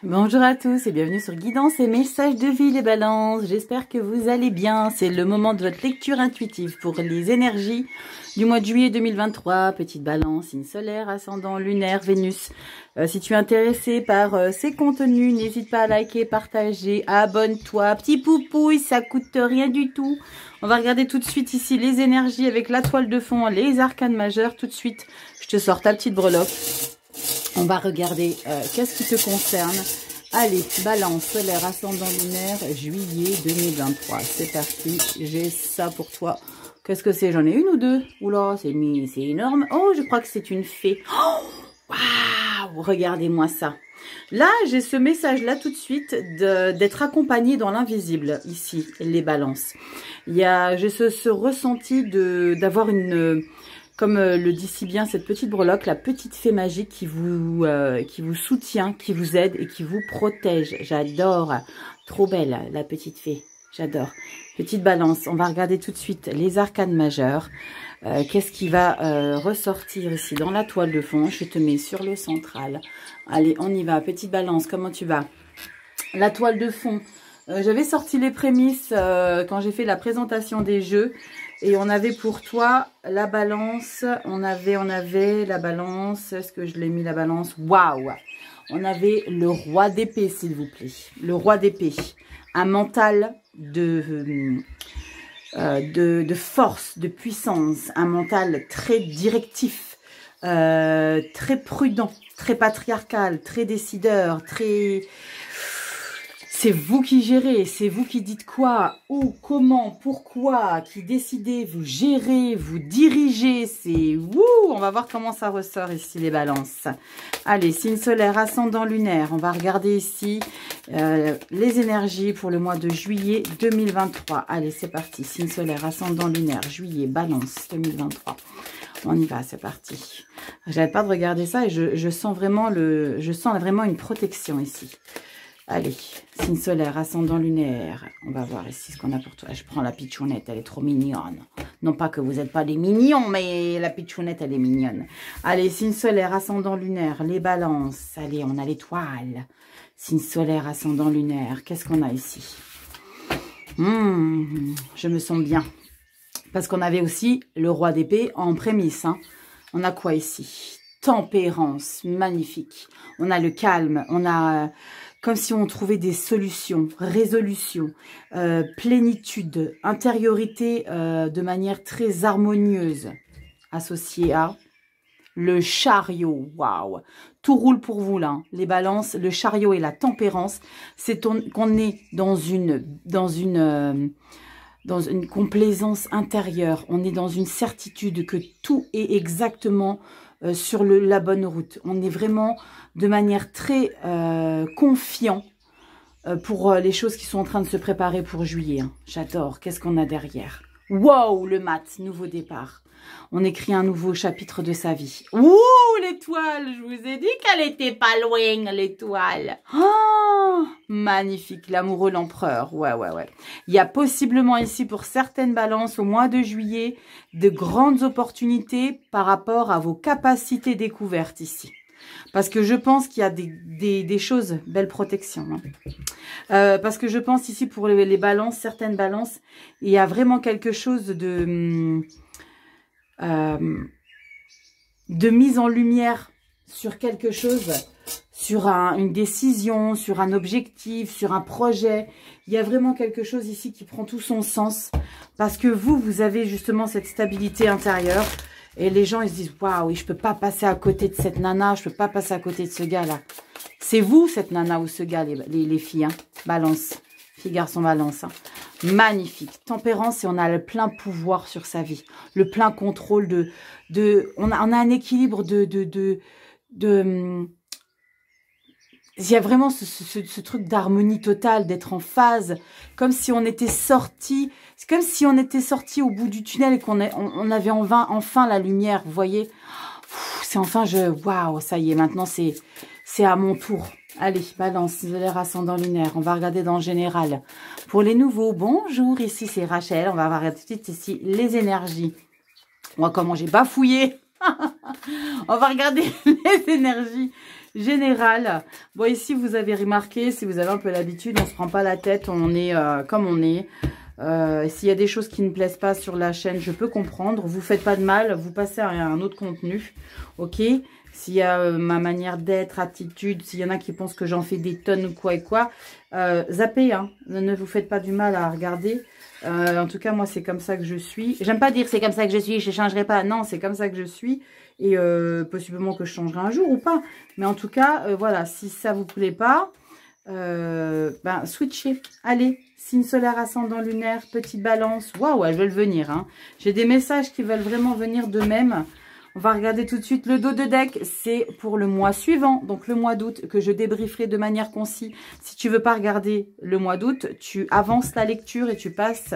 Bonjour à tous et bienvenue sur Guidance et Messages de vie les balances. J'espère que vous allez bien. C'est le moment de votre lecture intuitive pour les énergies du mois de juillet 2023. Petite balance, signe solaire, ascendant, lunaire, Vénus. Si tu es intéressé par ces contenus, n'hésite pas à liker, partager, abonne-toi. Petit poupouille, ça coûte rien du tout. On va regarder tout de suite ici les énergies avec la toile de fond, les arcanes majeures. Tout de suite, je te sors ta petite breloque. On va regarder qu'est-ce qui te concerne. Allez, balance, solaire, ascendant lunaire, juillet 2023. C'est parti, j'ai ça pour toi. Qu'est-ce que c'est? J'en ai une ou deux? Oula, c'est énorme. Oh, je crois que c'est une fée. Oh, waouh, regardez-moi ça. Là, j'ai ce message-là tout de suite d'être accompagné dans l'invisible, ici, les balances. J'ai ce ressenti d'avoir une... Comme le dit si bien cette petite breloque, la petite fée magique qui vous soutient, qui vous aide et qui vous protège. J'adore. Trop belle, la petite fée. J'adore. Petite balance. On va regarder tout de suite les arcanes majeures. Qu'est-ce qui va ressortir ici dans la toile de fond? Je te mets sur le central. Allez, on y va. Petite balance, comment tu vas? La toile de fond. J'avais sorti les prémices quand j'ai fait la présentation des jeux. Et on avait pour toi la balance, on avait la balance, est-ce que je l'ai mis la balance? Waouh! On avait le roi d'épée, s'il vous plaît. Le roi d'épée. Un mental de force, de puissance. Un mental très directif, très prudent, très patriarcal, très décideur, très... C'est vous qui gérez, c'est vous qui dites quoi, où, comment, pourquoi, qui décidez, vous gérez, vous dirigez, c'est vous. On va voir comment ça ressort ici les balances. Allez, signe solaire, ascendant lunaire, on va regarder ici les énergies pour le mois de juillet 2023. Allez, c'est parti, signe solaire, ascendant lunaire, juillet, balance 2023. On y va, c'est parti. J'arrête pas de regarder ça et je sens vraiment une protection ici. Allez, signe solaire, ascendant lunaire. On va voir ici ce qu'on a pour toi. Je prends la pitchounette, elle est trop mignonne. Non pas que vous n'êtes pas des mignons, mais la pitchounette, elle est mignonne. Allez, signe solaire, ascendant lunaire, les balances. Allez, on a l'étoile. Signe solaire, ascendant lunaire. Qu'est-ce qu'on a ici? Je me sens bien. Parce qu'on avait aussi le roi d'épée en prémisse. Hein. On a quoi ici? Tempérance, magnifique. On a le calme, on a... Comme si on trouvait des solutions, résolution, plénitude, intériorité de manière très harmonieuse, associée à le chariot. Waouh! Tout roule pour vous là, les balances, le chariot et la tempérance. C'est qu'on est dans une complaisance intérieure. On est dans une certitude que tout est exactement sur la bonne route. On est vraiment de manière très confiant pour les choses qui sont en train de se préparer pour juillet. Hein. J'adore. Qu'est-ce qu'on a derrière? Wow, le mat, nouveau départ. On écrit un nouveau chapitre de sa vie. Ouh, l'étoile, je vous ai dit qu'elle était pas loin, l'étoile. Oh, magnifique, l'amoureux l'empereur. Ouais. Il y a possiblement ici, pour certaines balances, au mois de juillet, de grandes opportunités par rapport à vos capacités découvertes ici. Parce que je pense qu'il y a des choses, belle protection. Hein. Parce que je pense ici pour les balances, certaines balances, il y a vraiment quelque chose de mise en lumière sur quelque chose, sur une décision, sur un objectif, sur un projet. Il y a vraiment quelque chose ici qui prend tout son sens. Parce que vous avez justement cette stabilité intérieure. Et les gens, ils se disent, waouh, je peux pas passer à côté de cette nana, je peux pas passer à côté de ce gars-là. C'est vous, cette nana ou ce gars, les filles, hein. Balance. Filles, garçons, balance. Hein. Magnifique. Tempérance et on a le plein pouvoir sur sa vie. Le plein contrôle on a un équilibre il y a vraiment ce truc d'harmonie totale, d'être en phase, comme si on était sorti, c'est comme si on était sorti au bout du tunnel et qu'on avait enfin la lumière, vous voyez. C'est enfin, waouh, ça y est, maintenant c'est à mon tour. Allez, balance, l'air ascendant lunaire, on va regarder dans le général. Pour les nouveaux, bonjour, ici c'est Rachel, on va voir tout de suite ici les énergies. Moi, comment j'ai bafouillé. On va regarder les énergies général. Bon, ici, vous avez remarqué, si vous avez un peu l'habitude, on ne se prend pas la tête, on est comme on est. S'il y a des choses qui ne plaisent pas sur la chaîne, je peux comprendre. Vous faites pas de mal, vous passez à un autre contenu, ok? S'il y a ma manière d'être, attitude, s'il y en a qui pensent que j'en fais des tonnes ou quoi et quoi, zappez, hein. Ne vous faites pas du mal à regarder. En tout cas, moi, c'est comme ça que je suis. J'aime pas dire c'est comme ça que je suis, je ne changerai pas. Non, c'est comme ça que je suis. Et possiblement que je changerai un jour ou pas. Mais en tout cas, voilà, si ça vous plaît pas, ben, switchez. Allez, signe solaire, ascendant lunaire, petite balance. Waouh, elles veulent venir. Hein. J'ai des messages qui veulent vraiment venir d'eux-mêmes. On va regarder tout de suite le dos de deck. C'est pour le mois suivant, donc le mois d'août, que je débrieferai de manière concise. Si tu veux pas regarder le mois d'août, tu avances la lecture et tu passes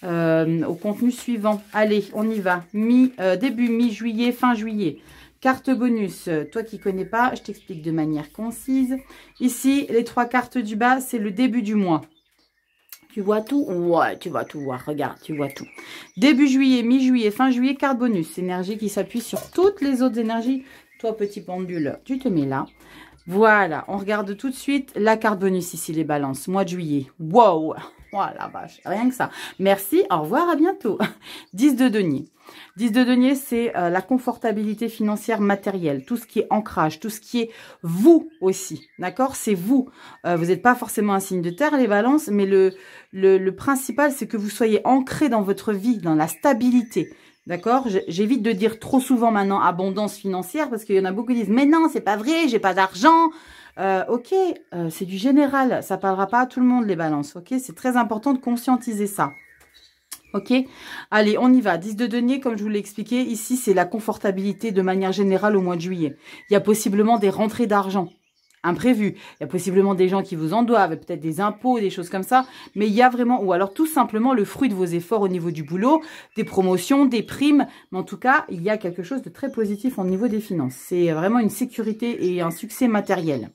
au contenu suivant. Allez, on y va. Début mi-juillet, fin juillet. Carte bonus, toi qui connais pas, je t'explique de manière concise. Ici, les 3 cartes du bas, c'est le début du mois. Tu vois tout? Ouais, tu vas tout voir. Regarde, tu vois tout. Début juillet, mi-juillet, fin juillet, carte bonus. Énergie qui s'appuie sur toutes les autres énergies. Toi, petit pendule, tu te mets là. Voilà, on regarde tout de suite la carte bonus ici, les balances. Mois de juillet. Wow! Oh la vache, rien que ça. Merci, au revoir, à bientôt. 10 de denier. 10 de denier, c'est la confortabilité financière matérielle. Tout ce qui est ancrage, tout ce qui est vous aussi. D'accord? C'est vous. Vous n'êtes pas forcément un signe de terre, les balances, mais le principal, c'est que vous soyez ancré dans votre vie, dans la stabilité. D'accord? J'évite de dire trop souvent maintenant abondance financière parce qu'il y en a beaucoup qui disent « Mais non, c'est pas vrai, j'ai pas d'argent ». Ok, c'est du général, ça parlera pas à tout le monde les balances, ok? C'est très important de conscientiser ça. Ok, allez, on y va. 10 de denier, comme je vous l'ai expliqué, ici, c'est la confortabilité de manière générale au mois de juillet. Il y a possiblement des rentrées d'argent imprévues. Il y a possiblement des gens qui vous en doivent, peut-être des impôts, des choses comme ça. Mais il y a vraiment, ou alors tout simplement le fruit de vos efforts au niveau du boulot, des promotions, des primes. Mais en tout cas, il y a quelque chose de très positif au niveau des finances. C'est vraiment une sécurité et un succès matériel.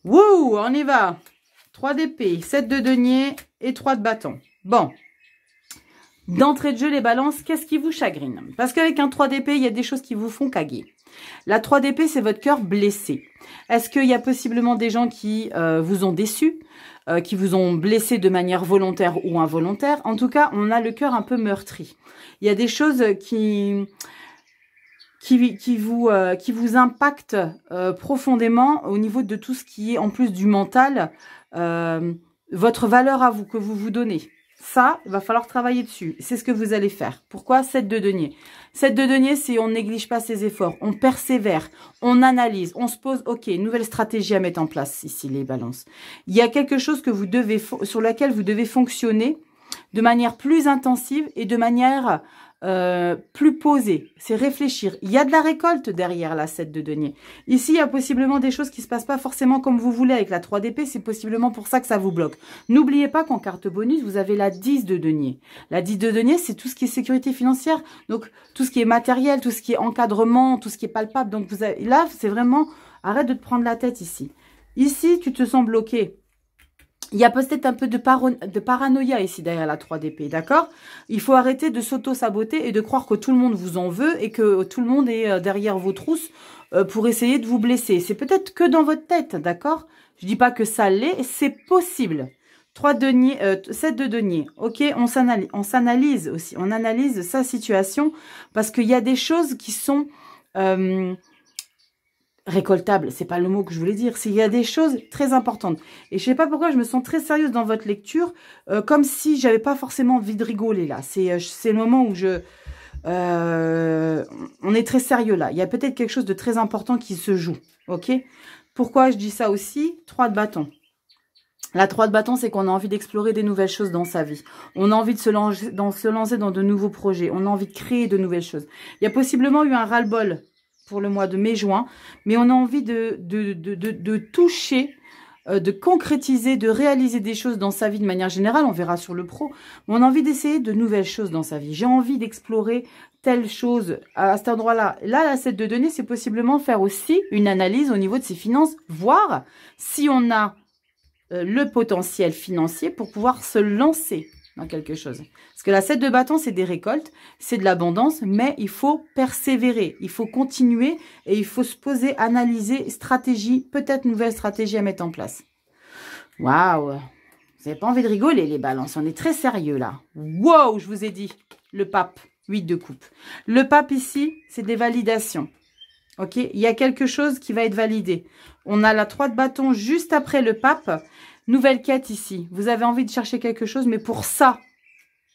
Wouh, on y va. 3 d'épée, 7 de denier et 3 de bâton. Bon. D'entrée de jeu, les balances, qu'est-ce qui vous chagrine? Parce qu'avec un 3 d'épée, il y a des choses qui vous font caguer. La 3 d'épée, c'est votre cœur blessé. Est-ce qu'il y a possiblement des gens qui vous ont déçu, qui vous ont blessé de manière volontaire ou involontaire? En tout cas, on a le cœur un peu meurtri. Il y a des choses qui vous impactent profondément au niveau de tout ce qui est, en plus du mental, votre valeur à vous, que vous vous donnez. Ça, il va falloir travailler dessus. C'est ce que vous allez faire. Pourquoi? 7 de denier. 7 de denier, c'est on néglige pas ses efforts, on persévère, on analyse, on se pose, ok, nouvelle stratégie à mettre en place ici, les balances. Il y a quelque chose que vous devez, sur laquelle vous devez fonctionner de manière plus intensive et de manière plus posée. C'est réfléchir. Il y a de la récolte derrière la 7 de denier. Ici, il y a possiblement des choses qui ne se passent pas forcément comme vous voulez avec la 3 d'épée. C'est possiblement pour ça que ça vous bloque. N'oubliez pas qu'en carte bonus, vous avez la 10 de denier. La 10 de denier, c'est tout ce qui est sécurité financière. Donc, tout ce qui est matériel, tout ce qui est encadrement, tout ce qui est palpable. Donc, vous avez, là, c'est vraiment... Arrête de te prendre la tête ici. Ici, tu te sens bloqué. Il y a peut-être un peu de paranoïa ici derrière la 3 d'épée, d'accord? Il faut arrêter de s'auto-saboter et de croire que tout le monde vous en veut et que tout le monde est derrière vos trousses pour essayer de vous blesser. C'est peut-être que dans votre tête, d'accord? Je dis pas que ça l'est, c'est possible. 3 deniers, 7 de denier, ok? On s'analyse aussi, on analyse sa situation parce qu'il y a des choses qui sont... récoltable, c'est pas le mot que je voulais dire. Il y a des choses très importantes. Et je sais pas pourquoi je me sens très sérieuse dans votre lecture, comme si j'avais pas forcément envie de rigoler là. C'est le moment où on est très sérieux là. Il y a peut-être quelque chose de très important qui se joue. Ok? Pourquoi je dis ça aussi? 3 de bâton. La 3 de bâton, c'est qu'on a envie d'explorer des nouvelles choses dans sa vie. On a envie de se lancer dans de nouveaux projets. On a envie de créer de nouvelles choses. Il y a possiblement eu un ras-le-bol pour le mois de mai-juin, mais on a envie de toucher, de concrétiser, de réaliser des choses dans sa vie de manière générale, on verra sur le pro, mais on a envie d'essayer de nouvelles choses dans sa vie. J'ai envie d'explorer telle chose à cet endroit-là. Là, la 7 de denier, c'est possiblement faire aussi une analyse au niveau de ses finances, voir si on a le potentiel financier pour pouvoir se lancer. dans quelque chose. Parce que la 7 de bâton, c'est des récoltes, c'est de l'abondance, mais il faut persévérer, il faut continuer et il faut se poser, analyser, stratégie, peut-être nouvelle stratégie à mettre en place. Waouh! Vous n'avez pas envie de rigoler, les balances, on est très sérieux là. Wow, je vous ai dit, le pape, 8 de coupe. Le pape ici, c'est des validations. Ok, il y a quelque chose qui va être validé. On a la 3 de bâton juste après le pape. Nouvelle quête ici. Vous avez envie de chercher quelque chose, mais pour ça,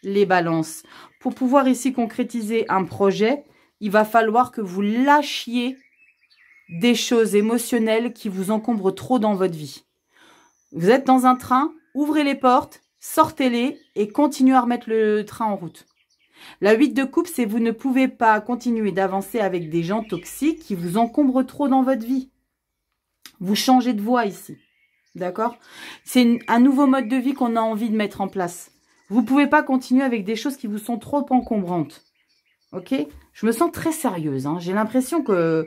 les balances, pour pouvoir ici concrétiser un projet, il va falloir que vous lâchiez des choses émotionnelles qui vous encombrent trop dans votre vie. Vous êtes dans un train, ouvrez les portes, sortez-les et continuez à remettre le train en route. La 8 de coupe, c'est vous ne pouvez pas continuer d'avancer avec des gens toxiques qui vous encombrent trop dans votre vie. Vous changez de voie ici. D'accord? C'est un nouveau mode de vie qu'on a envie de mettre en place. Vous ne pouvez pas continuer avec des choses qui vous sont trop encombrantes. Ok? Je me sens très sérieuse. Hein. J'ai l'impression que...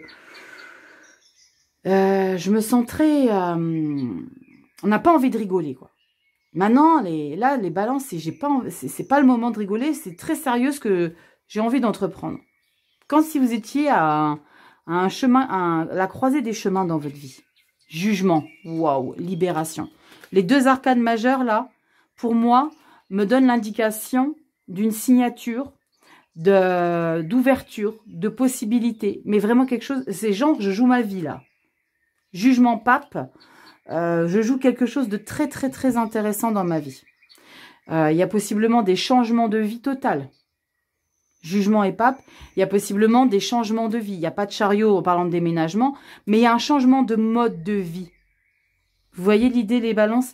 je me sens très... on n'a pas envie de rigoler, quoi. Maintenant, là, les balances, c'est pas le moment de rigoler, c'est très sérieux ce que j'ai envie d'entreprendre. Quand si vous étiez à un chemin, à la croisée des chemins dans votre vie. Jugement, waouh, libération. Les 2 arcanes majeures, là, pour moi, me donnent l'indication d'une signature, d'ouverture, de possibilité. Mais vraiment quelque chose, c'est genre, je joue ma vie, là. Jugement pape. Je joue quelque chose de très, très, très intéressant dans ma vie. Il y a possiblement des changements de vie total. Jugement et pape, il y a possiblement des changements de vie. Il n'y a pas de chariot en parlant de déménagement, mais il y a un changement de mode de vie. Vous voyez l'idée, les balances?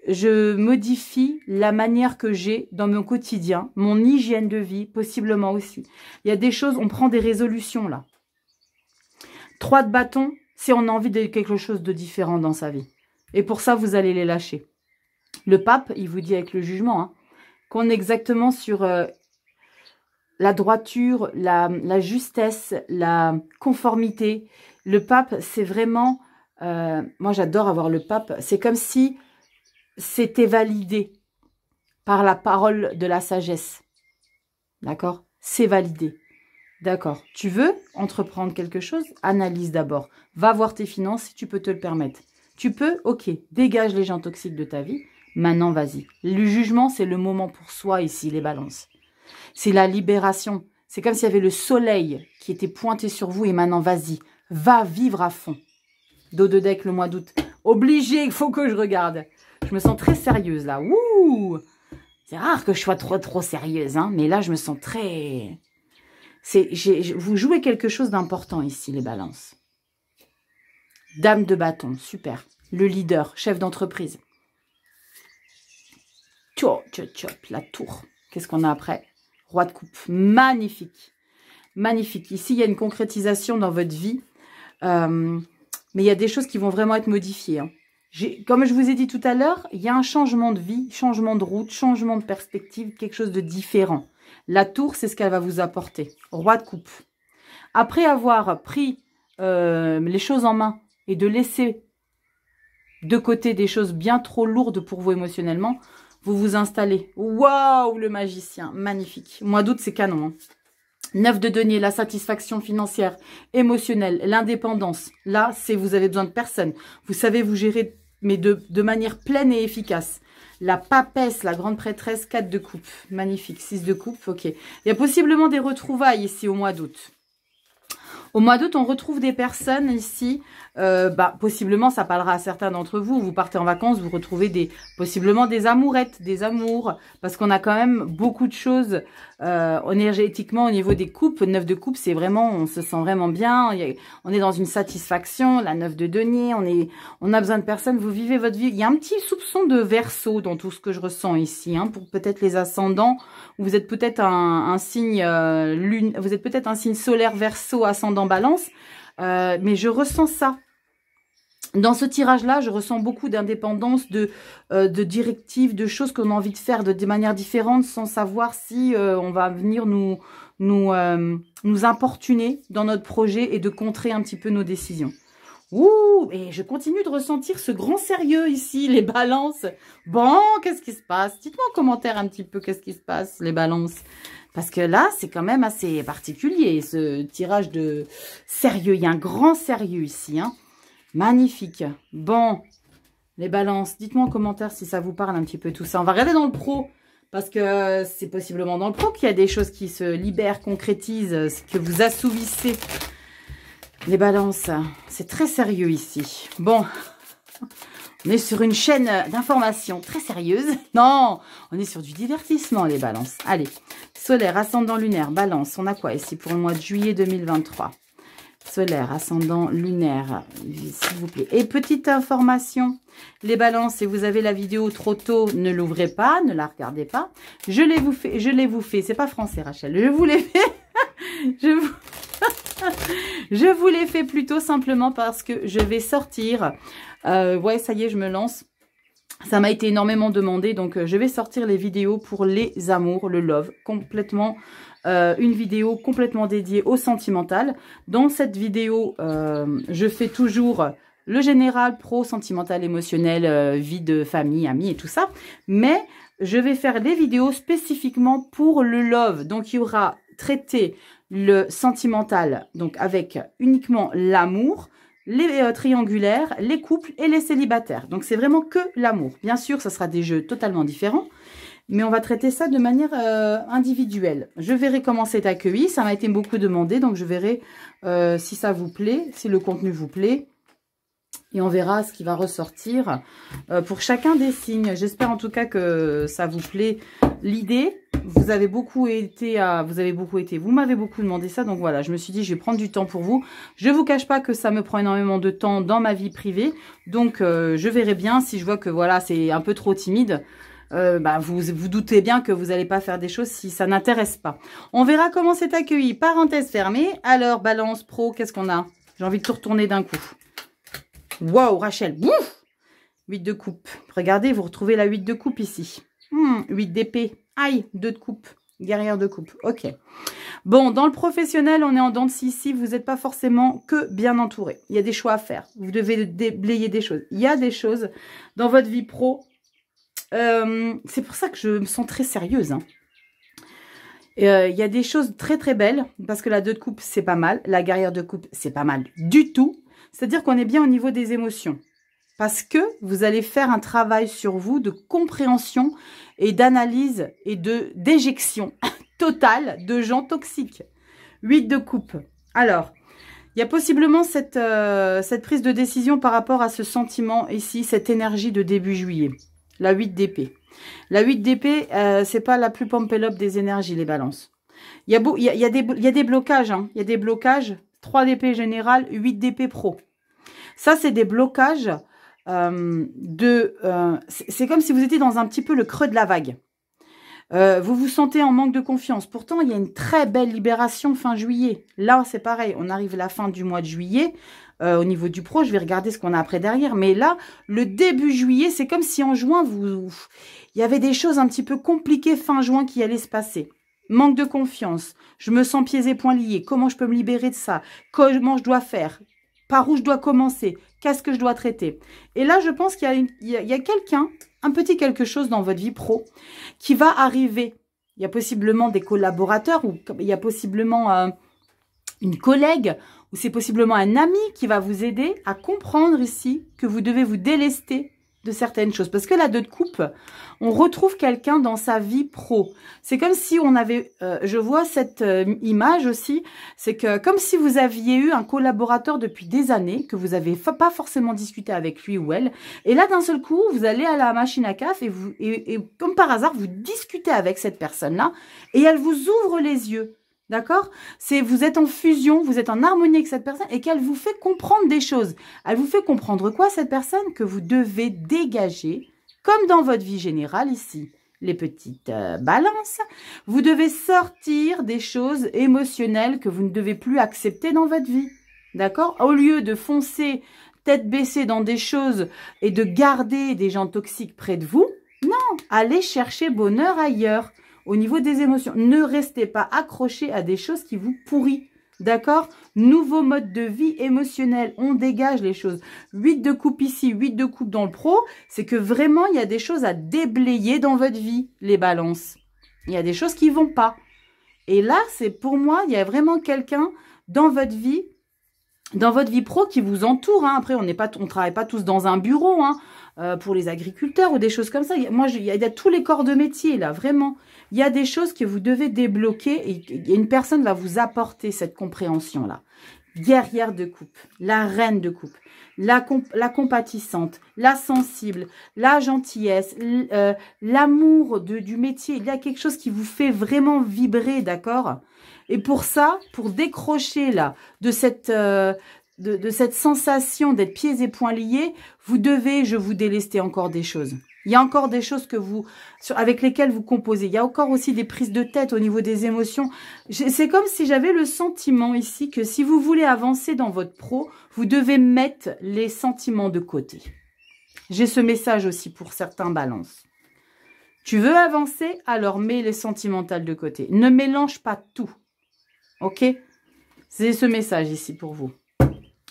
Je modifie la manière que j'ai dans mon quotidien, mon hygiène de vie, possiblement aussi. Il y a des choses, on prend des résolutions là. 3 de bâton, c'est on a envie de quelque chose de différent dans sa vie. Et pour ça, vous allez les lâcher. Le pape, il vous dit avec le jugement, hein, qu'on est exactement sur la droiture, la justesse, la conformité. Le pape, c'est vraiment... moi, j'adore avoir le pape. C'est comme si c'était validé par la parole de la sagesse. D'accord? C'est validé. D'accord. Tu veux entreprendre quelque chose? Analyse d'abord. Va voir tes finances si tu peux te le permettre. Tu peux? Ok. Dégage les gens toxiques de ta vie. Maintenant, vas-y. Le jugement, c'est le moment pour soi ici, les balances. C'est la libération. C'est comme s'il y avait le soleil qui était pointé sur vous et maintenant, vas-y. Va vivre à fond. Dos de deck le mois d'août. Obligé, il faut que je regarde. Je me sens très sérieuse là. Ouh! C'est rare que je sois trop sérieuse, hein. Mais là, je me sens très... Vous jouez quelque chose d'important ici, les balances. Dame de bâton, super. Le leader, chef d'entreprise. Tchop, la tour. Qu'est-ce qu'on a après? Roi de coupe. Magnifique. Magnifique. Ici, il y a une concrétisation dans votre vie. Mais il y a des choses qui vont vraiment être modifiées. Hein. Comme je vous ai dit tout à l'heure, il y a un changement de vie, changement de route, changement de perspective, quelque chose de différent. La tour, c'est ce qu'elle va vous apporter. Roi de coupe. Après avoir pris les choses en main et de laisser de côté des choses bien trop lourdes pour vous émotionnellement, vous vous installez. Waouh, le magicien, magnifique. Mois d'août, c'est canon. Hein. 9 de denier, la satisfaction financière, émotionnelle, l'indépendance. Là, c'est vous avez besoin de personne. Vous savez vous gérer, mais de manière pleine et efficace. La papesse, la grande prêtresse, 4 de coupe. Magnifique. 6 de coupe, ok. Il y a possiblement des retrouvailles ici au mois d'août. Au mois d'août, on retrouve des personnes ici. Possiblement, ça parlera à certains d'entre vous. Vous partez en vacances, vous retrouvez possiblement des amourettes, des amours. Parce qu'on a quand même beaucoup de choses énergétiquement au niveau des coupes. 9 de coupe, c'est vraiment, on se sent vraiment bien. On est dans une satisfaction. La 9 de denier, on a besoin de personnes. Vous vivez votre vie. Il y a un petit soupçon de Verseau dans tout ce que je ressens ici. Hein, pour peut-être les ascendants. Vous êtes peut-être un signe lune. Vous êtes peut-être un signe solaire Verseau, ascendant Balance. Mais je ressens ça. Dans ce tirage-là, je ressens beaucoup d'indépendance, de directives, de choses qu'on a envie de faire de manière différente sans savoir si on va venir nous importuner dans notre projet et de contrer un petit peu nos décisions. Ouh, et je continue de ressentir ce grand sérieux ici, les balances. Bon, qu'est-ce qui se passe? Dites-moi en commentaire un petit peu qu'est-ce qui se passe, les balances. Parce que là, c'est quand même assez particulier, ce tirage de sérieux. Il y a un grand sérieux ici, hein. Magnifique. Bon, les balances, dites-moi en commentaire si ça vous parle un petit peu tout ça. On va regarder dans le pro, parce que c'est possiblement dans le pro qu'il y a des choses qui se libèrent, concrétisent, que vous assouvissez. Les balances, c'est très sérieux ici. Bon, on est sur une chaîne d'information très sérieuse. Non, on est sur du divertissement, les balances. Allez, solaire, ascendant lunaire, balance. On a quoi ici pour le mois de juillet 2023? Solaire, ascendant lunaire, s'il vous plaît. Et petite information, les balances, si vous avez la vidéo trop tôt, ne l'ouvrez pas, ne la regardez pas. Je l'ai vous fait. C'est pas français, Rachel. Je vous l'ai fait. Je vous l'ai fait plutôt simplement parce que je vais sortir. Ouais, ça y est, je me lance. Ça m'a été énormément demandé, donc je vais sortir les vidéos pour les amours, le love, complètement. Une vidéo complètement dédiée au sentimental. Dans cette vidéo, je fais toujours le général, pro, sentimental, émotionnel, vie de famille, amis et tout ça. Mais je vais faire des vidéos spécifiquement pour le love. Donc, il y aura traité le sentimental, donc avec uniquement l'amour, les triangulaires, les couples et les célibataires. Donc, c'est vraiment que l'amour. Bien sûr, ça sera des jeux totalement différents, mais on va traiter ça de manière individuelle. Je verrai comment c'est accueilli. Ça m'a été beaucoup demandé, donc je verrai si ça vous plaît, si le contenu vous plaît. Et on verra ce qui va ressortir pour chacun des signes. J'espère en tout cas que ça vous plaît. L'idée, vous m'avez beaucoup demandé ça. Donc voilà, je me suis dit, je vais prendre du temps pour vous. Je ne vous cache pas que ça me prend énormément de temps dans ma vie privée. Donc je verrai bien si je vois que voilà, c'est un peu trop timide. Vous doutez bien que vous n'allez pas faire des choses si ça n'intéresse pas. On verra comment c'est accueilli. Parenthèse fermée. Alors, balance pro, qu'est-ce qu'on a? J'ai envie de tout retourner d'un coup. Waouh, Rachel, ouf, 8 de coupe. Regardez, vous retrouvez la 8 de coupe ici. 8 d'épée. Aïe, 2 de coupe. Guerrière de coupe. Ok. Bon, dans le professionnel, on est en dents de scie ici. Vous n'êtes pas forcément que bien entouré. Il y a des choix à faire. Vous devez déblayer des choses. Il y a des choses dans votre vie pro. C'est pour ça que je me sens très sérieuse. Hein. Il y a des choses très très belles. Parce que la 2 de coupe, c'est pas mal. La guerrière de coupe, c'est pas mal du tout. C'est-à-dire qu'on est bien au niveau des émotions. Parce que vous allez faire un travail sur vous de compréhension et d'analyse et d'éjection totale de gens toxiques. 8 de coupe. Alors, il y a possiblement cette prise de décision par rapport à ce sentiment ici, cette énergie de début juillet. La 8 d'épée. La 8 d'épée, c'est pas la plus pompelope des énergies, les balances. Il y a des blocages. Hein. Il y a des blocages. 3 d'épée générale, 8 d'épée pro. Ça, c'est des blocages c'est comme si vous étiez dans un petit peu le creux de la vague. Vous vous sentez en manque de confiance. Pourtant, il y a une très belle libération fin juillet. Là, c'est pareil. On arrive à la fin du mois de juillet. Au niveau du pro, je vais regarder ce qu'on a après derrière. Mais là, le début juillet, c'est comme si en juin, il y avait des choses un petit peu compliquées fin juin qui allaient se passer. Manque de confiance. Je me sens pieds et poings liés. Comment je peux me libérer de ça? Comment je dois faire? Par où je dois commencer? Qu'est-ce que je dois traiter? Et là, je pense qu'il y a quelqu'un, un petit quelque chose dans votre vie pro qui va arriver. Il y a possiblement des collaborateurs ou il y a possiblement une collègue ou c'est possiblement un ami qui va vous aider à comprendre ici que vous devez vous délester de certaines choses. Parce que la 2 de coupe, on retrouve quelqu'un dans sa vie pro. C'est comme si on avait, je vois cette image aussi, c'est que comme si vous aviez eu un collaborateur depuis des années, que vous n'avez pas forcément discuté avec lui ou elle, et là d'un seul coup, vous allez à la machine à café et comme par hasard, vous discutez avec cette personne-là, et elle vous ouvre les yeux. D'accord? Vous êtes en fusion, vous êtes en harmonie avec cette personne et qu'elle vous fait comprendre des choses. Elle vous fait comprendre quoi, cette personne? Que vous devez dégager, comme dans votre vie générale ici, les petites balances. Vous devez sortir des choses émotionnelles que vous ne devez plus accepter dans votre vie. D'accord? Au lieu de foncer tête baissée dans des choses et de garder des gens toxiques près de vous, non, allez chercher bonheur ailleurs. Au niveau des émotions, ne restez pas accroché à des choses qui vous pourrissent. D'accord? Nouveau mode de vie émotionnel. On dégage les choses. 8 de coupe ici, 8 de coupe dans le pro. C'est que vraiment, il y a des choses à déblayer dans votre vie, les balances. Il y a des choses qui ne vont pas. Et là, c'est pour moi, il y a vraiment quelqu'un dans votre vie pro qui vous entoure. Hein. Après, on travaille pas tous dans un bureau, hein, pour les agriculteurs ou des choses comme ça. Moi, il y a tous les corps de métier, là, vraiment. Il y a des choses que vous devez débloquer et une personne va vous apporter cette compréhension-là. Guerrière de coupe, la reine de coupe, la compatissante, la sensible, la gentillesse, l'amour du métier. Il y a quelque chose qui vous fait vraiment vibrer, d'accord? Et pour ça, pour décrocher là de cette sensation d'être pieds et poings liés, vous devez, je vous délester encore des choses. Il y a encore des choses avec lesquelles vous composez. Il y a encore aussi des prises de tête au niveau des émotions. C'est comme si j'avais le sentiment ici que si vous voulez avancer dans votre pro, vous devez mettre les sentiments de côté. J'ai ce message aussi pour certains balances. Tu veux avancer, alors mets les sentimentales de côté. Ne mélange pas tout. Ok? C'est ce message ici pour vous.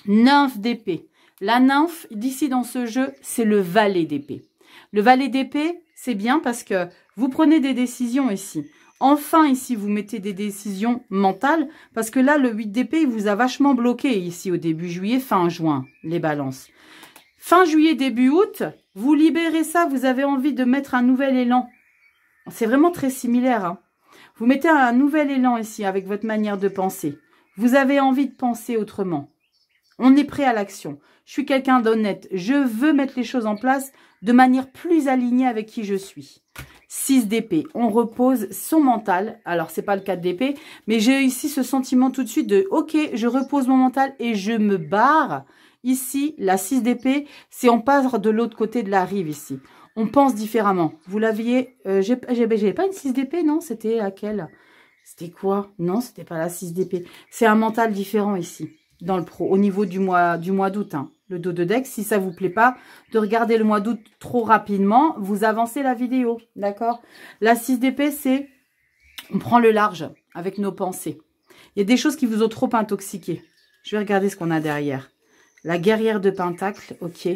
Nymphe d'épée. La nymphe, d'ici dans ce jeu, c'est le valet d'épée. Le valet d'épée, c'est bien parce que vous prenez des décisions ici. Enfin, ici, vous mettez des décisions mentales parce que là, le 8 d'épée, il vous a vachement bloqué ici au début juillet, fin juin, les balances. Fin juillet, début août, vous libérez ça, vous avez envie de mettre un nouvel élan. C'est vraiment très similaire. Hein. Vous mettez un nouvel élan ici avec votre manière de penser. Vous avez envie de penser autrement. On est prêt à l'action. Je suis quelqu'un d'honnête. Je veux mettre les choses en place de manière plus alignée avec qui je suis. 6 d'épée. On repose son mental. Alors, c'est pas le 4 d'épée, mais j'ai ici ce sentiment tout de suite de « Ok, je repose mon mental et je me barre ». Ici, la 6 d'épée, c'est on passe de l'autre côté de la rive ici. On pense différemment. Vous l'aviez... J'avais pas une 6 d'épée, non? C'était laquelle? C'était quoi? Non, c'était pas la 6 d'épée. C'est un mental différent ici, dans le pro, au niveau du mois d'août. Hein. Le dos de deck, si ça vous plaît pas, de regarder le mois d'août trop rapidement, vous avancez la vidéo, d'accord? La 6 d'épée, c'est... On prend le large avec nos pensées. Il y a des choses qui vous ont trop intoxiqué. Je vais regarder ce qu'on a derrière. La guerrière de pentacle, ok.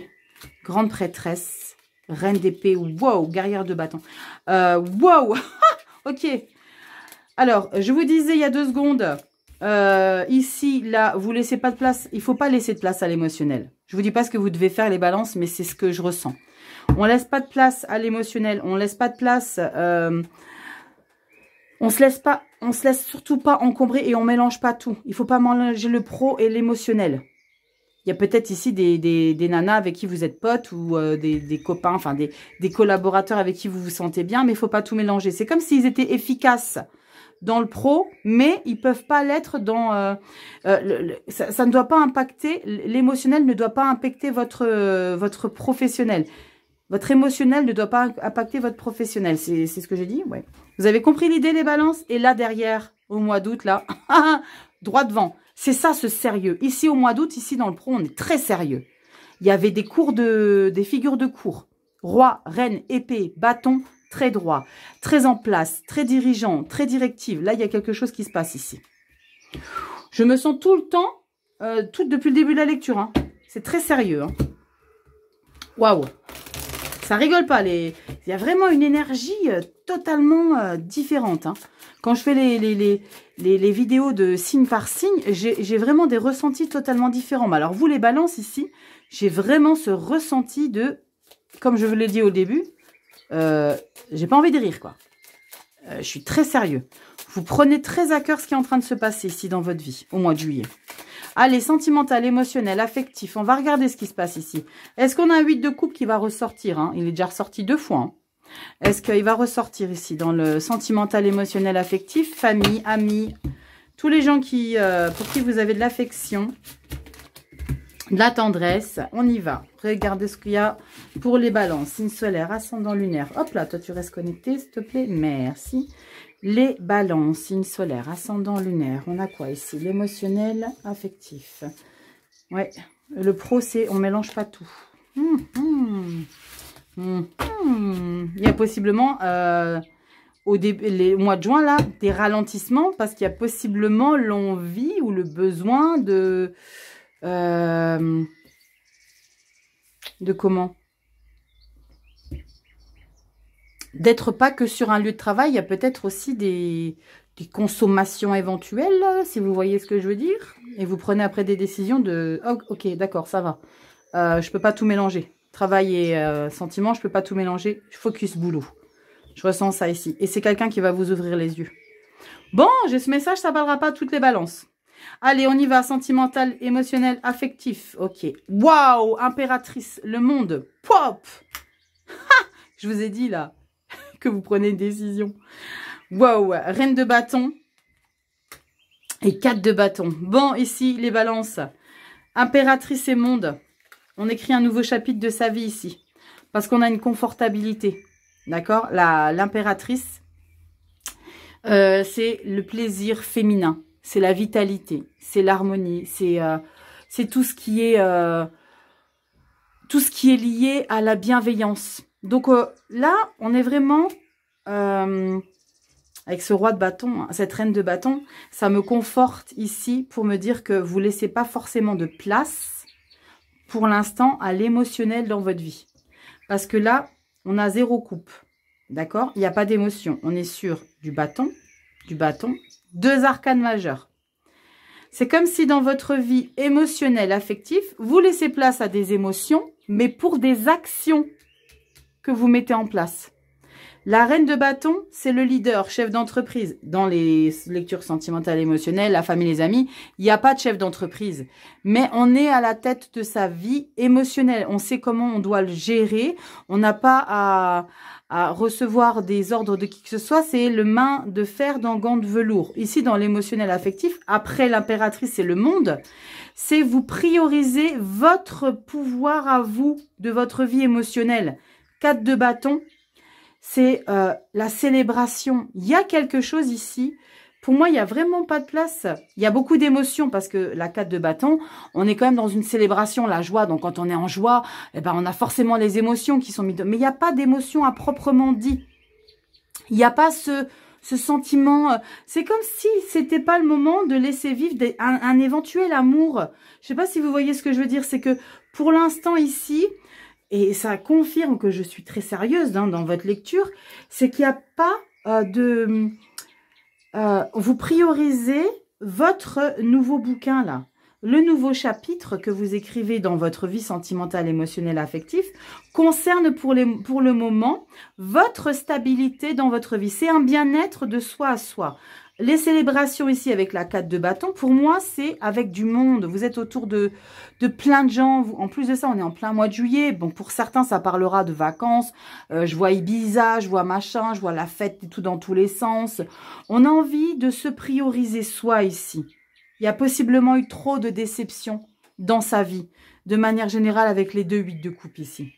Grande prêtresse. Reine d'épée, wow, guerrière de bâton. Wow, ok. Alors, je vous disais il y a 2 secondes, ici, là, vous laissez pas de place. Il faut pas laisser de place à l'émotionnel. Je vous dis pas ce que vous devez faire les balances, mais c'est ce que je ressens. On laisse pas de place à l'émotionnel. On laisse pas de place. On se laisse surtout pas encombrer et on mélange pas tout. Il faut pas mélanger le pro et l'émotionnel. Il y a peut-être ici des nanas avec qui vous êtes potes ou des copains, enfin des collaborateurs avec qui vous vous sentez bien, mais il ne faut pas tout mélanger. C'est comme s'ils étaient efficaces dans le pro, mais ils ne peuvent pas l'être dans... ça ne doit pas impacter, l'émotionnel ne doit pas impacter votre professionnel. Votre émotionnel ne doit pas impacter votre professionnel. C'est ce que j'ai dit, ouais. Vous avez compris l'idée des balances? Et là, derrière, au mois d'août, là, droit devant. C'est ça, ce sérieux. Ici, au mois d'août, ici, dans le pro, on est très sérieux. Il y avait des figures de cours. Roi, reine, épée, bâton, très droit, très en place, très dirigeant, très directive. Là, il y a quelque chose qui se passe ici. Je me sens tout le temps, depuis le début de la lecture. Hein. C'est très sérieux. Hein. Waouh! Ça rigole pas. Il y a vraiment une énergie totalement différente. Hein. Quand je fais les vidéos de signe par signe, j'ai vraiment des ressentis totalement différents. Mais alors, vous, les balances, ici, j'ai vraiment ce ressenti de, comme je vous l'ai dit au début, j'ai pas envie de rire, quoi. Je suis très sérieux. Vous prenez très à cœur ce qui est en train de se passer ici dans votre vie, au mois de juillet. Allez, sentimental, émotionnel, affectif. On va regarder ce qui se passe ici. Est-ce qu'on a un 8 de coupe qui va ressortir, hein? Il est déjà ressorti 2 fois. Hein. Est-ce qu'il va ressortir ici dans le sentimental, émotionnel, affectif, famille, amis, tous les gens pour qui vous avez de l'affection, de la tendresse. On y va. Regardez ce qu'il y a pour les balances. Signe solaire, ascendant lunaire. Hop là, toi tu restes connecté, s'il te plaît. Merci. Les balances, signe solaire, ascendant lunaire. On a quoi ici? L'émotionnel, affectif. Ouais, le pro, c'est on mélange pas tout. Il y a possiblement les mois de juin, là, des ralentissements parce qu'il y a possiblement l'envie ou le besoin de comment? D'être pas que sur un lieu de travail, il y a peut-être aussi des consommations éventuelles, si vous voyez ce que je veux dire. Et vous prenez après des décisions de... Oh, ok, d'accord, ça va. Je peux pas tout mélanger. Travail et sentiment, je peux pas tout mélanger. Focus, boulot. Je ressens ça ici. Et c'est quelqu'un qui va vous ouvrir les yeux. Bon, j'ai ce message, ça parlera pas toutes les balances. Allez, on y va. Sentimental, émotionnel, affectif. Ok. Waouh, impératrice, le monde. Pop. Ha, je vous ai dit là que vous prenez une décision. Waouh, reine de bâton et 4 de bâton. Bon, ici, les balances. Impératrice et monde. On écrit un nouveau chapitre de sa vie ici. Parce qu'on a une confortabilité. D'accord? L'impératrice, c'est le plaisir féminin. C'est la vitalité. C'est l'harmonie. C'est tout ce qui est lié à la bienveillance. Donc là, on est vraiment avec ce roi de bâton, cette reine de bâton, ça me conforte ici pour me dire que vous ne laissez pas forcément de place pour l'instant à l'émotionnel dans votre vie. Parce que là, on a 0 coupe. D'accord? Il n'y a pas d'émotion. On est sur du bâton, 2 arcanes majeures. C'est comme si dans votre vie émotionnelle, affective, vous laissez place à des émotions, mais pour des actions que vous mettez en place. La reine de bâton, c'est le leader, chef d'entreprise. Dans les lectures sentimentales émotionnelles, la famille, les amis, il n'y a pas de chef d'entreprise. Mais on est à la tête de sa vie émotionnelle. On sait comment on doit le gérer. On n'a pas à recevoir des ordres de qui que ce soit. C'est le main de fer dans gants de velours. Ici, dans l'émotionnel affectif, après l'impératrice et le monde, c'est vous prioriser votre pouvoir à vous de votre vie émotionnelle. 4 de bâton. C'est la célébration. Il y a quelque chose ici. Pour moi, il n'y a vraiment pas de place. Il y a beaucoup d'émotions parce que la 4 de bâton, on est quand même dans une célébration, la joie. Donc, quand on est en joie, eh ben, on a forcément les émotions qui sont mises. Mais il n'y a pas d'émotion à proprement dit. Il n'y a pas ce sentiment. C'est comme si c'était pas le moment de laisser vivre un éventuel amour. Je sais pas si vous voyez ce que je veux dire. C'est que pour l'instant ici... Et ça confirme que je suis très sérieuse dans votre lecture, c'est qu'il n'y a pas vous priorisez votre nouveau bouquin là. Le nouveau chapitre que vous écrivez dans votre vie sentimentale, émotionnelle, affective concerne pour le moment votre stabilité dans votre vie. C'est un bien-être de soi à soi. Les célébrations ici avec la 4 de bâton, pour moi, c'est avec du monde. Vous êtes autour de plein de gens. En plus de ça, on est en plein mois de juillet. Bon, pour certains, ça parlera de vacances. Je vois Ibiza, je vois machin, je vois la fête et tout dans tous les sens. On a envie de se prioriser soi ici. Il y a possiblement eu trop de déceptions dans sa vie, de manière générale avec les 2 8 de coupe ici.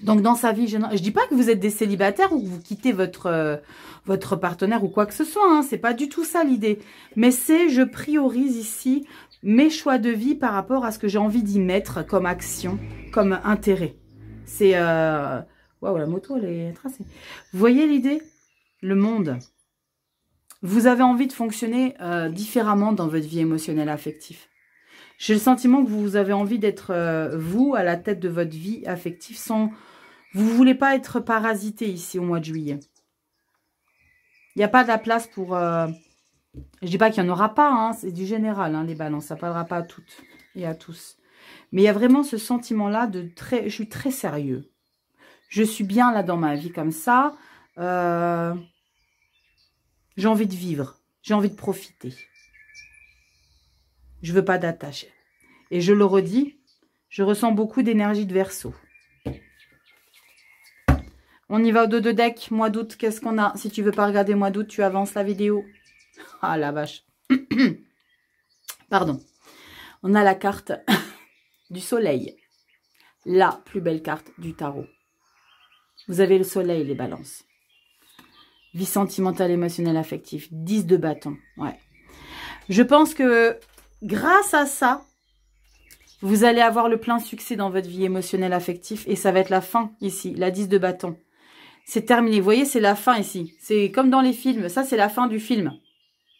Donc, dans sa vie générale, je dis pas que vous êtes des célibataires ou que vous quittez votre partenaire ou quoi que ce soit. Hein, c'est pas du tout ça l'idée. Mais c'est, je priorise ici mes choix de vie par rapport à ce que j'ai envie d'y mettre comme action, comme intérêt. C'est... Waouh, la moto, elle est tracée. Vous voyez l'idée? Le monde. Vous avez envie de fonctionner différemment dans votre vie émotionnelle affective. J'ai le sentiment que vous avez envie d'être, vous, à la tête de votre vie affective sans... Vous ne voulez pas être parasité ici au mois de juillet. Il n'y a pas de la place pour... Je ne dis pas qu'il n'y en aura pas, hein, c'est du général, hein, les balances. Ça ne parlera pas à toutes et à tous. Mais il y a vraiment ce sentiment-là de très... Je suis très sérieux. Je suis bien là dans ma vie comme ça. J'ai envie de vivre. J'ai envie de profiter. Je ne veux pas d'attache. Et je le redis, je ressens beaucoup d'énergie de Verseau. On y va au dos de deck. Mois d'août, qu'est-ce qu'on a? Si tu veux pas regarder mois d'août, tu avances la vidéo. Ah la vache. Pardon. On a la carte du soleil. La plus belle carte du tarot. Vous avez le soleil, les balances. Vie sentimentale, émotionnelle, affective. 10 de bâton. Ouais. Je pense que grâce à ça, vous allez avoir le plein succès dans votre vie émotionnelle, affective. Et ça va être la fin ici, la 10 de bâton. c'est terminé. Vous voyez, c'est la fin ici. C'est comme dans les films. Ça, c'est la fin du film.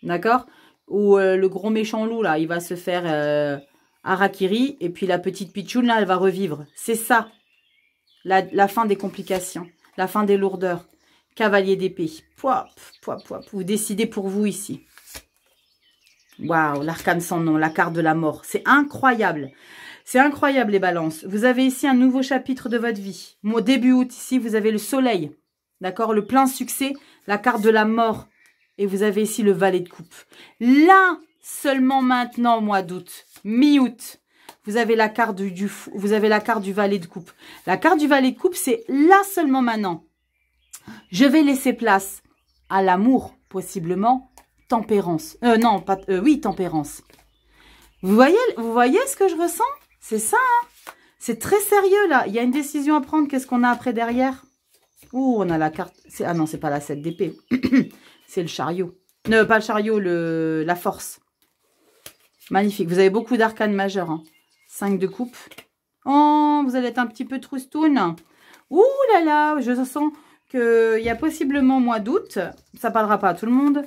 D'accord? Où le gros méchant loup, là, il va se faire harakiri. Et puis la petite pitchoune, là, elle va revivre. C'est ça. La fin des complications. La fin des lourdeurs. Cavalier d'épée. Pouap, pouap, pouap. Vous décidez pour vous ici. Waouh, l'arcane sans nom, la carte de la mort. C'est incroyable. C'est incroyable, les balances. Vous avez ici un nouveau chapitre de votre vie. Au début août, ici, vous avez le soleil. D'accord? Le plein succès, la carte de la mort. Et vous avez ici le valet de coupe. Là, seulement maintenant, au mois d'août, mi-août, vous avez la carte vous avez la carte du valet de coupe. La carte du valet de coupe, c'est là seulement maintenant. Je vais laisser place à l'amour, possiblement, tempérance. Non, pas, oui, tempérance. Vous voyez ce que je ressens? C'est ça, hein? C'est très sérieux, là. Il y a une décision à prendre. Qu'est-ce qu'on a après derrière? Ouh, on a la carte. Ah non, c'est pas la 7 d'épée. C'est le chariot. Non, pas le chariot, la force. Magnifique. Vous avez beaucoup d'arcanes majeures. Hein. 5 de coupe. Oh, vous allez être un petit peu troustoune. Ouh là là, je sens qu'il y a possiblement au mois d'août, ça parlera pas à tout le monde,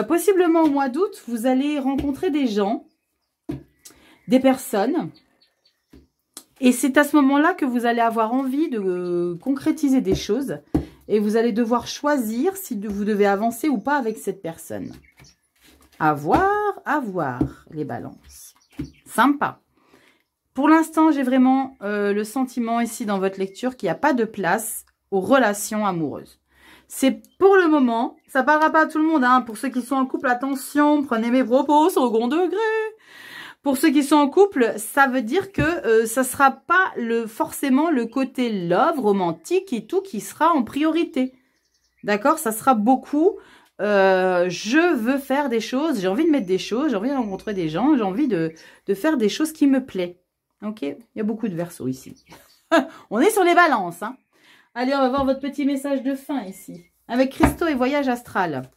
possiblement au mois d'août, vous allez rencontrer des gens, des personnes, et c'est à ce moment-là que vous allez avoir envie de concrétiser des choses, et vous allez devoir choisir si vous devez avancer ou pas avec cette personne. À voir, les balances. Sympa. Pour l'instant, j'ai vraiment le sentiment ici dans votre lecture qu'il n'y a pas de place aux relations amoureuses. C'est pour le moment, ça ne parlera pas à tout le monde, hein. Pour ceux qui sont en couple, attention, prenez mes propos au second degré. Pour ceux qui sont en couple, ça veut dire que ça ne sera pas forcément le côté love, romantique et tout qui sera en priorité. D'accord? Ça sera beaucoup, je veux faire des choses, j'ai envie de mettre des choses, j'ai envie de rencontrer des gens, j'ai envie de faire des choses qui me plaisent. Ok? Il y a beaucoup de versos ici. On est sur les balances, hein. Allez, on va voir votre petit message de fin ici. Avec Christo et voyage astral.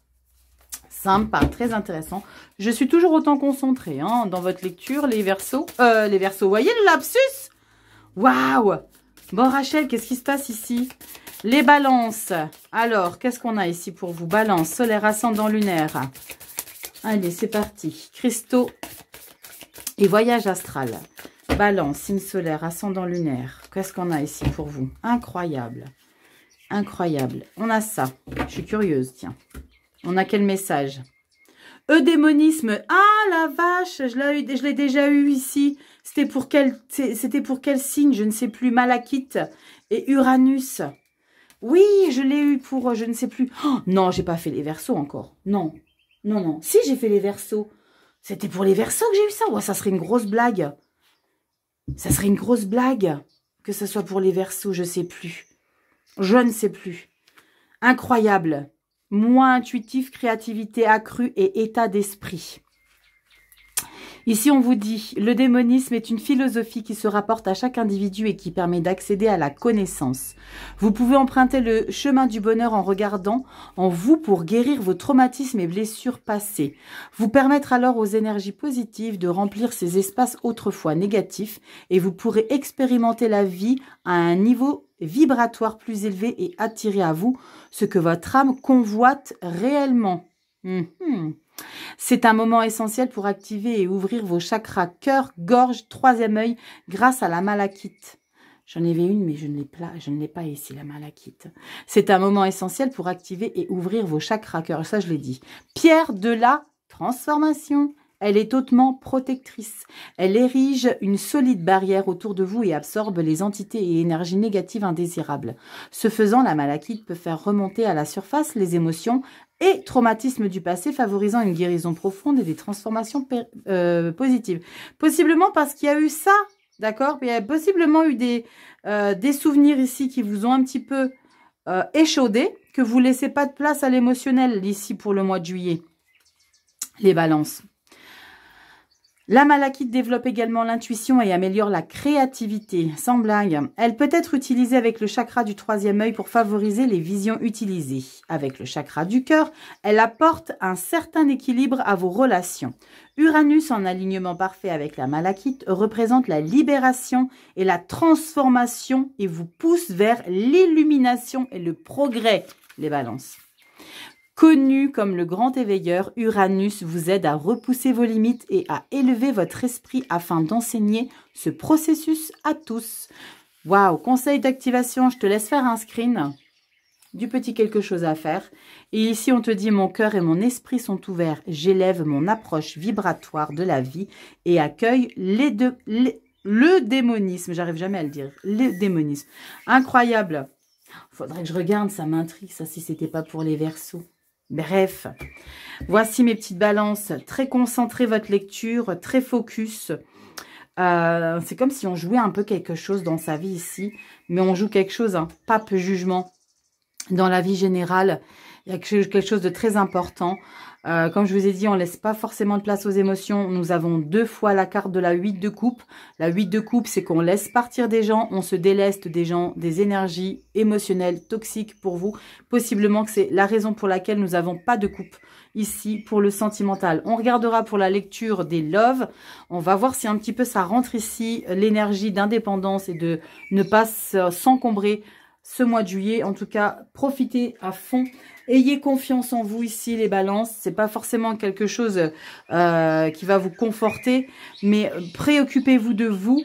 Sympa, très intéressant. Je suis toujours autant concentrée hein, dans votre lecture, les versos. Vous voyez le lapsus? Waouh! Bon, Rachel, qu'est-ce qui se passe ici? Les balances. Alors, qu'est-ce qu'on a ici pour vous? Balance, solaire, ascendant lunaire. Allez, c'est parti. Christo et voyage astral. Balance, signe solaire, ascendant lunaire. Qu'est-ce qu'on a ici pour vous? Incroyable. Incroyable. On a ça. Je suis curieuse, tiens. On a quel message? Eudémonisme. Ah, la vache, je l'ai déjà eu ici. C'était pour quel signe? Je ne sais plus. Malachite et Uranus. Oui, je l'ai eu pour, je ne sais plus. Oh, non, j'ai pas fait les versos encore. Non, non, non. Si, j'ai fait les versos. C'était pour les versos que j'ai eu ça. Ouais, ça serait une grosse blague. Ça serait une grosse blague que ce soit pour les versos, je sais plus. Je ne sais plus. Incroyable. Moins intuitif, créativité accrue et état d'esprit. Ici, on vous dit, le démonisme est une philosophie qui se rapporte à chaque individu et qui permet d'accéder à la connaissance. Vous pouvez emprunter le chemin du bonheur en regardant en vous pour guérir vos traumatismes et blessures passées. Vous permettre alors aux énergies positives de remplir ces espaces autrefois négatifs et vous pourrez expérimenter la vie à un niveau vibratoire plus élevé et attirer à vous ce que votre âme convoite réellement. C'est un moment essentiel pour activer et ouvrir vos chakras cœur, gorge, troisième œil grâce à la malachite. J'en avais une, mais je ne l'ai pas ici, la malachite. C'est un moment essentiel pour activer et ouvrir vos chakras cœur. Ça, je l'ai dit. Pierre de la transformation. Elle est hautement protectrice. Elle érige une solide barrière autour de vous et absorbe les entités et énergies négatives indésirables. Ce faisant, la malachite peut faire remonter à la surface les émotions et traumatismes du passé, favorisant une guérison profonde et des transformations positives. Possiblement parce qu'il y a eu ça, d'accord? Il y a possiblement eu des souvenirs ici qui vous ont un petit peu échaudé, que vous ne laissez pas de place à l'émotionnel ici pour le mois de juillet. Les balances. La malachite développe également l'intuition et améliore la créativité, sans blague. Elle peut être utilisée avec le chakra du troisième œil pour favoriser les visions utilisées. Avec le chakra du cœur, elle apporte un certain équilibre à vos relations. Uranus, en alignement parfait avec la malachite, représente la libération et la transformation et vous pousse vers l'illumination et le progrès, les balances. Connu comme le grand éveilleur, Uranus vous aide à repousser vos limites et à élever votre esprit afin d'enseigner ce processus à tous. Waouh, conseil d'activation, je te laisse faire un screen du petit quelque chose à faire. Et ici, on te dit, mon cœur et mon esprit sont ouverts. J'élève mon approche vibratoire de la vie et accueille le démonisme. J'arrive jamais à le dire. Le démonisme. Incroyable. Faudrait que je regarde, ça m'intrigue, ça, si c'était pas pour les Verseaux. Bref, voici mes petites balances. Très concentré votre lecture, très focus. C'est comme si on jouait un peu quelque chose dans sa vie ici. Mais on joue quelque chose, hein, pas peu jugement. Dans la vie générale, il y a quelque chose de très important. Comme je vous ai dit, on ne laisse pas forcément de place aux émotions. Nous avons 2 fois la carte de la 8 de coupe. La 8 de coupe, c'est qu'on laisse partir des gens, on se déleste des gens, des énergies émotionnelles toxiques pour vous. Possiblement que c'est la raison pour laquelle nous n'avons pas de coupe ici pour le sentimental. On regardera pour la lecture des loves. On va voir si un petit peu ça rentre ici, l'énergie d'indépendance et de ne pas s'encombrer ce mois de juillet. En tout cas, profitez à fond. Ayez confiance en vous ici, les balances. C'est pas forcément quelque chose qui va vous conforter, mais préoccupez-vous de vous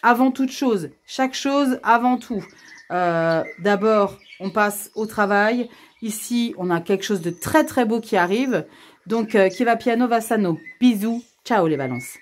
avant toute chose. Chaque chose avant tout. D'abord, on passe au travail. Ici, on a quelque chose de très très beau qui arrive. Donc, qui va piano va sano. Bisous. Ciao les balances.